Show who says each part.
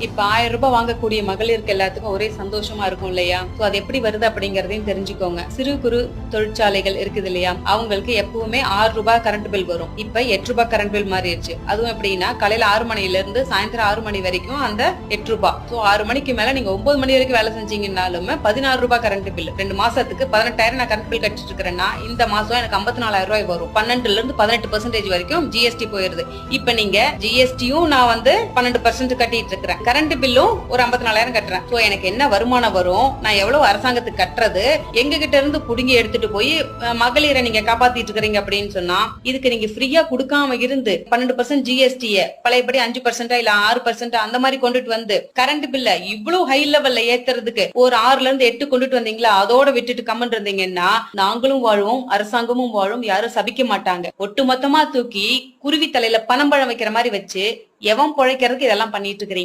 Speaker 1: இப்ப 1000 ரூபாய் வாங்கக்கூடிய மகளிருக்கு எல்லாத்துக்கும் ஒரே சந்தோஷமா இருக்கும் இல்லையா? சோ அது எப்படி வருது அப்படிங்கறதையும் தெரிஞ்சுக்கோங்க. சிறு குறு தொழிற்சாலைகள் இருக்குது இல்லையா? அவங்களுக்கு எப்பவுமே 6 ரூபாய் கரண்ட் பில் வரும். இப்ப 8 ரூபாய் கரண்ட் பில் மாறிடுச்சு. அதுவும் எப்படின்னா காலையில 6 மணில இருந்து சாயந்தரம் 6 மணி வரைக்கும் அந்த 8 ரூபாய். சோ 6 மணிக்கு மேல நீங்க 9 மணி வரைக்கும் வேலை செஞ்சீங்கன்னாலும் 16 ரூபாய் கரண்ட் பில். 2 மாசத்துக்கு 18,000 நான் கரண்ட் பில் கட்டிட்டு இருக்கிறேன்னா இந்த மாசம் எனக்கு 54,000 ரூபாய் வரும். 12ல இருந்து 18% வரைக்கும் ஜிஎஸ்டி போயிருது. இப்ப நீங்க ஜிஎஸ்டியும் நான் 12% கட்டிட்டு இருக்கிறேன். கரண்ட் பில்லும் ஒரு 54,000 கட்டுறேன். சோ எனக்கு என்ன வருமானம் வரும், நான் எவ்வளவு அரசாங்கத்துக்கு கட்டுறது, எங்க கிட்ட இருந்து புடுங்கி எடுத்துட்டு போய் மகளிரை நீங்க காப்பாத்திட்டு இருக்கீங்க அப்படின்னு சொன்னா இதுக்கு நீங்க ஃப்ரீயா கொடுக்காம இருந்து 12% ஜிஎஸ்டிய பழையபடி 5% இல்ல 6% அந்த மாதிரி கொண்டுட்டு வந்து கரண்ட் பில்ல இவ்வளவு ஹை லெவல்ல ஏத்துறதுக்கு ஒரு 6ல இருந்து 8 கொண்டுட்டு வந்தீங்களா, அதோட விட்டுட்டு கம்மன் இருந்தீங்கன்னா நாங்களும் வாழுவோம், அரசாங்கமும் வாழும், யாரும் சபிக்க மாட்டாங்க. ஒட்டு மொத்தமா தூக்கி குருவி தலையில பனம்பழம் வைக்கிற மாதிரி வச்சு எவன் பொழைக்கிறதுக்கு இதெல்லாம் பண்ணிட்டு இருக்கிறீங்க.